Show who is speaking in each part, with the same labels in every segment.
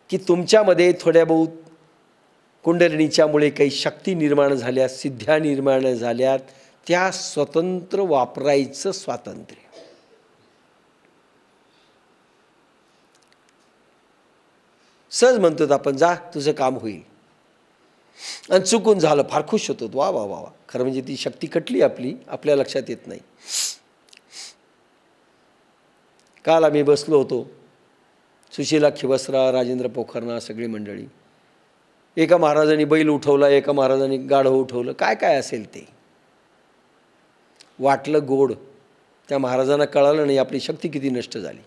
Speaker 1: की तुमच्यामध्ये थोड्या बहुत कुंडलिनीच्यामुळे काही शक्ती निर्माण झाल्या, सिद्ध्या निर्माण झाल्यात, त्या स्वतंत्र वापरायचं स्वातंत्र्य. सहज म्हणतो आपण, जा तुझं काम होईल, आणि चुकून झालं, फार खुश होतो, वा वा वा वा. खरं म्हणजे ती शक्ती कटली आपली, आपल्या लक्षात येत नाही. काल आम्ही बसलो होतो, सुशीला खिवसरा, राजेंद्र पोखरना, सगळी मंडळी. एका महाराजांनी बैल उठवला, एका महाराजांनी गाढव उठवलं, काय काय असेल ते. वाटलं गोड, त्या महाराजांना कळालं नाही आपली शक्ती किती नष्ट झाली.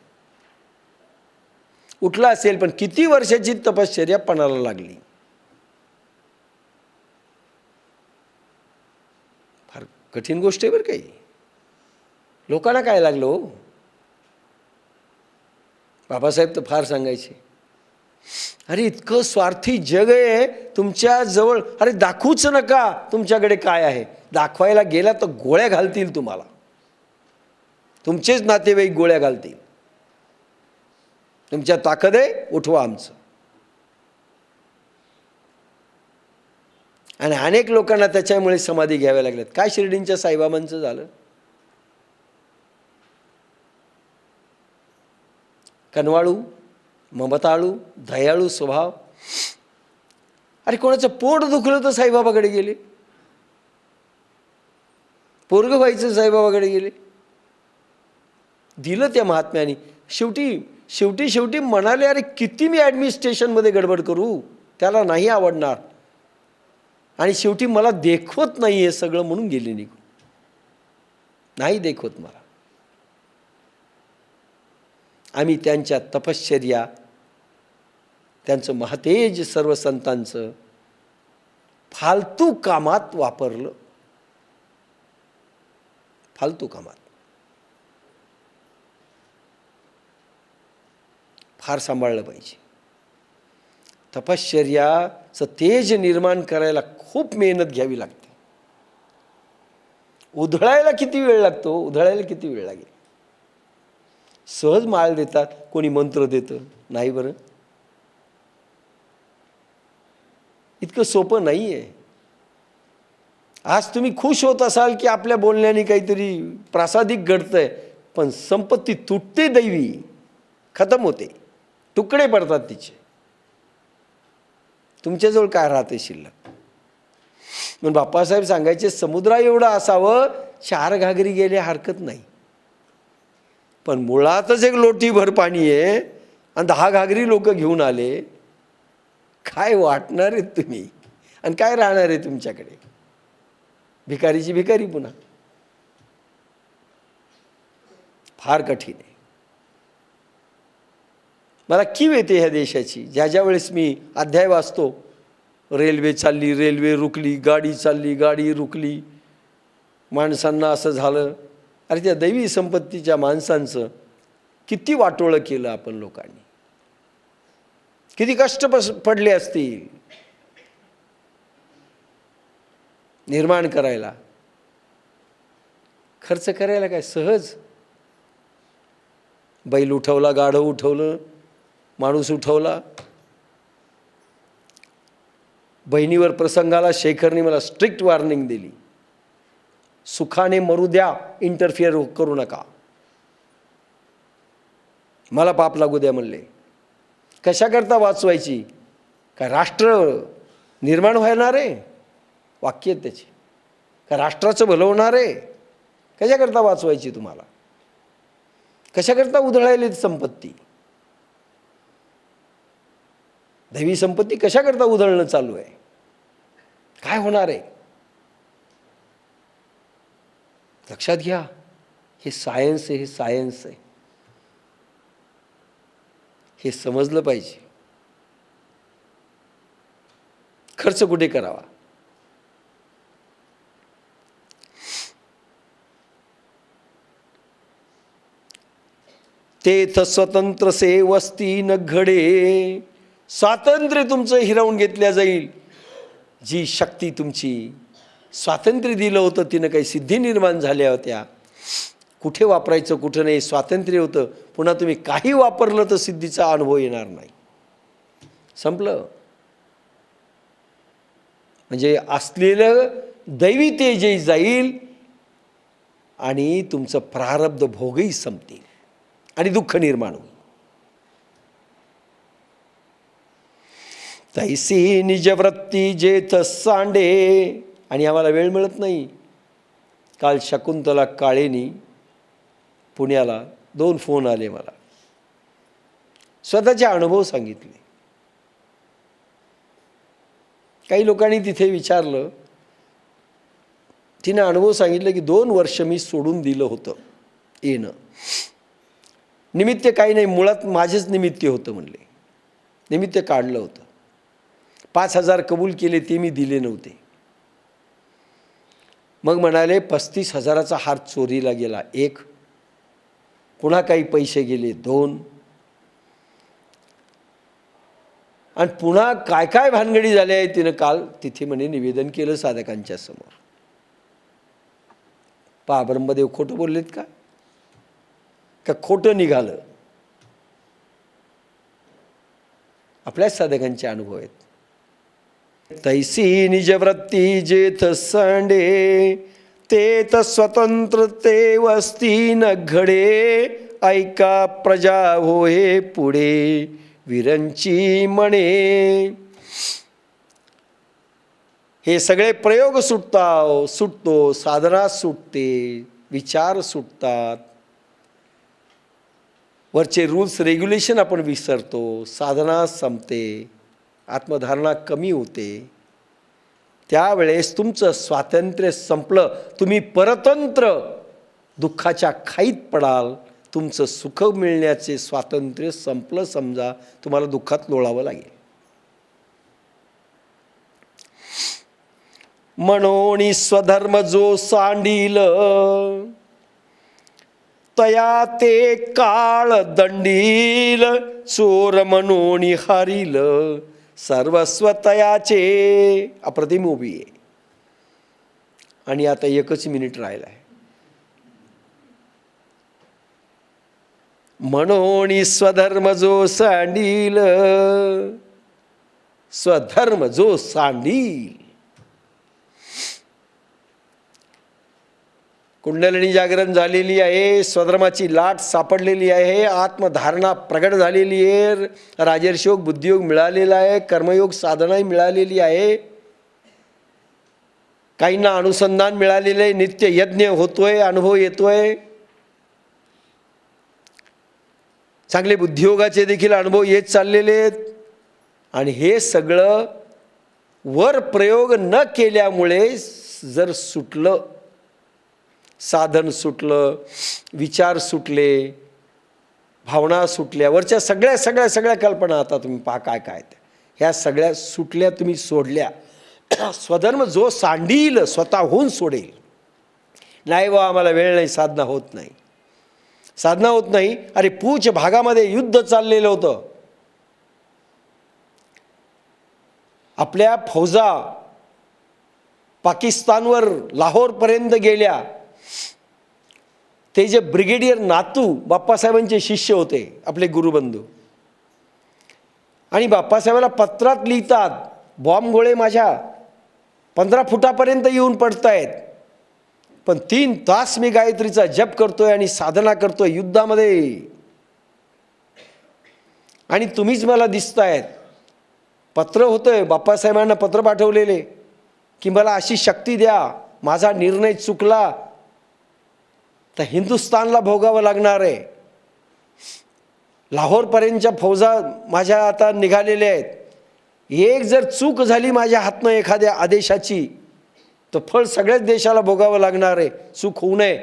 Speaker 1: उठला असेल, पण किती वर्षाची तपश्चर्या पणाला लागली. फार कठीण गोष्ट आहे बरं काही. लोकांना काय लागलं हो. बाबासाहेब तर फार सांगायचे, अरे इतकं स्वार्थी जग आहे तुमच्या जवळ, अरे दाखवूच नका तुमच्याकडे काय आहे. दाखवायला गेला तर गोळ्या घालतील तुम्हाला, तुमचेच नातेवाईक गोळ्या घालतील. तुमच्या ताकद आहे, उठवा आमचं. आणि अनेक लोकांना त्याच्यामुळे समाधी घ्याव्या लागल्यात. काय शिर्डींच्या साईबाबांचं झालं. कनवाळू, ममताळू, दयाळू स्वभाव. अरे कोणाचं पोट दुखलं तर साईबाबाकडे गेले, पोरगं व्हायचं साईबाबाकडे गेले, दिलं त्या महात्म्याने. शेवटी म्हणाले, अरे किती मी ॲडमिनिस्ट्रेशनमध्ये गडबड करू, त्याला नाही आवडणार, आणि शेवटी मला देखवत नाही हे सगळं म्हणून गेले निघून. नाही देखवत मला. आम्ही त्यांच्या तपश्चर्या, त्यांचं महतेज सर्व संतांचं फालतू कामात वापरलं. फालतू कामात फार सांभाळलं पाहिजे. तपश्चर्याचं तेज निर्माण करायला खूप मेहनत घ्यावी लागते. उधळायला किती वेळ लागतो, उधळायला किती वेळ लागेल. सहज माळ देतात, कोणी मंत्र देतं, नाही बरं, इतकं सोपं नाही आहे. आज तुम्ही खुश होत असाल की आपल्या बोलण्याने काहीतरी प्रासादिक घडतंय, पण संपत्ती तुटते, दैवी खतम होते, तुकडे पडतात तिचे. तुमच्याजवळ काय राहते शिल्लक. म्हणून बाप्पासाहेब सांगायचे, समुद्रा एवढं असावं, 4 घागरी गेले हरकत नाही, पण मुळातच एक लोटीभर पाणी आहे आणि 10 घागरी लोक घेऊन आले, काय वाटणार आहेत तुम्ही, आणि काय राहणार आहे तुमच्याकडे. भिकारीची भिकारी पुन्हा. फार कठीण आहे. मला कीव येते ह्या देशाची. ज्या वेळेस मी अध्याय वाचतो, रेल्वे चालली, रेल्वे रुकली, गाडी चालली, गाडी रुकली, माणसांना असं झालं. अरे त्या दैवी संपत्तीच्या माणसांचं किती वाटोळं केलं आपण लोकांनी, किती कष्ट पडले असतील निर्माण करायला. खर्च करायला काय सहज. बैल उठवला, गाढव उठवलं, माणूस उठवला. बहिणीवर प्रसंगाला शेखरने मला स्ट्रिक्ट वॉर्निंग दिली, सुखाने मरू द्या, इंटरफिअर करू नका, मला पाप लागू द्या म्हणले. कशाकरता वाचवायची, का राष्ट्र निर्माण होणार आहे, वाक्य आहेत त्याची, का राष्ट्राचं भलं होणार आहे, कशाकरता वाचवायची तुम्हाला, कशाकरता उधळायली संपत्ती, दैवी संपत्ती कशाकरता उधळणं चालू आहे, काय होणार आहे. लक्षात घ्या, हे सायन्स आहे, हे सायन्स आहे, हे समजलं पाहिजे. खर्च कुठे करावा. तेथ स्वतंत्र से वस्ती न घडे. स्वातंत्र्य तुमचं हिरावून घेतल्या जाईल. जी शक्ती तुमची स्वातंत्र्य दिलं होतं तिनं काही सिद्धी निर्माण झाल्या होत्या. कुठे वापरायचं कुठं नाही स्वातंत्र्य होतं. पुन्हा तुम्ही काही वापरलं तर सिद्धीचा अनुभव येणार नाही. संपलं. म्हणजे असलेलं दैवी तेजही जाईल आणि तुमचं प्रारब्ध भोगही संपतील आणि दुःख निर्माण होईल. तैसी निजवृत्ती जेथ सांडे. आणि आम्हाला वेळ मिळत नाही. काल शकुंतला काळेनी पुण्याला 2 फोन आले मला, स्वतःचे अनुभव सांगितले. काही लोकांनी तिथे विचारलं, तिने अनुभव सांगितलं की 2 वर्ष मी सोडून दिलं होतं येणं. निमित्त काही नाही, मुळात माझेच निमित्त होतं म्हणले. निमित्त काढलं होतं. 5,000 कबूल केले, ते मी दिले नव्हते. मग म्हणाले 35,000चा हार चोरीला गेला 1, पुन्हा काही पैसे गेले 2, आणि पुन्हा काय काय भानगडी झाल्या आहे तिनं काल तिथे म्हणे निवेदन केलं साधकांच्या समोर. पहा ब्रह्मदेव खोटं बोललेत का खोटं निघालं? आपल्याच साधकांचे अनुभव आहेत. तैसी निजवृत्ती जेथ सांडे, तेथ स्वतंत्र ते वस्ती न घडे. ऐका प्रजा होय पुढे विरंची म्हणे. हे सगळे प्रयोग सुटतो, साधना सुटते, विचार सुटतात, वरचे रूल्स रेग्युलेशन आपण विसरतो, साधना संपते, आत्मधारणा कमी होते. त्यावेळेस तुमचं स्वातंत्र्य संपलं, तुम्ही परतंत्र दुःखाच्या खाईत पडाल. तुमचं सुख मिळण्याचे स्वातंत्र्य संपलं समजा, तुम्हाला दुःखात लोळावं लागेल. म्हणून स्वधर्म जो सांडील, तया ते काळ दंडील. चोर म्हणून हारील, सर्वस्व तयाचे. अप्रतिम उभी आहे. आणि आता 1च मिनिट राहिला आहे. म्हणून स्वधर्म जो सांडील, स्वधर्म जो सांडील. कुंडलिनी जागरण झालेली आहे, स्वधर्माची लाट सापडलेली आहे, आत्मधारणा प्रगट झालेली आहे, राजर्षयोग बुद्धियोग मिळालेला आहे, कर्मयोग साधनाही मिळालेली आहे, काहींना अनुसंधान मिळालेलं आहे, नित्य यज्ञ होतोय, अनुभव येतोय, चांगले बुद्धियोगाचे देखील अनुभव येत चाललेले आहेत. आणि हे सगळं वर प्रयोग न केल्यामुळे जर सुटलं, साधन सुटलं, विचार सुटले, भावना सुटल्या, वरच्या सगळ्या कल्पना आता तुम्ही पहा काय ह्या सगळ्या सुटल्या, तुम्ही सोडल्या. स्वधर्म जो सांडील, स्वतःहून सोडेल. नाही बा आम्हाला वेळ नाही, साधना होत नाही. अरे पूछ भागामध्ये युद्ध चाललेलं होतं. आपल्या फौजा पाकिस्तानवर लाहोरपर्यंत गेल्या. ते जे ब्रिगेडियर नातू बाप्पासाहेबांचे शिष्य होते, आपले गुरुबंधू, आणि बाप्पासाहेबांना पत्रात लिहितात, बॉम्बगोळे माझ्या 15 फुटापर्यंत येऊन पडतायत, पण 3 तास मी गायत्रीचा जप करतोय आणि साधना करतोय युद्धामध्ये, आणि तुम्हीच मला दिसतायत. पत्र होतंय, बाप्पासाहेबांना पत्र पाठवलेले की मला अशी शक्ती द्या, माझा निर्णय चुकला तर हिंदुस्थानला भोगावं लागणार आहे. लाहोरपर्यंतच्या फौजा माझ्या आता निघालेल्या आहेत. एक जर चूक झाली माझ्या हातनं एखाद्या आदेशाची, तर फळ सगळ्याच देशाला भोगावं लागणार आहे. चूक होऊ नये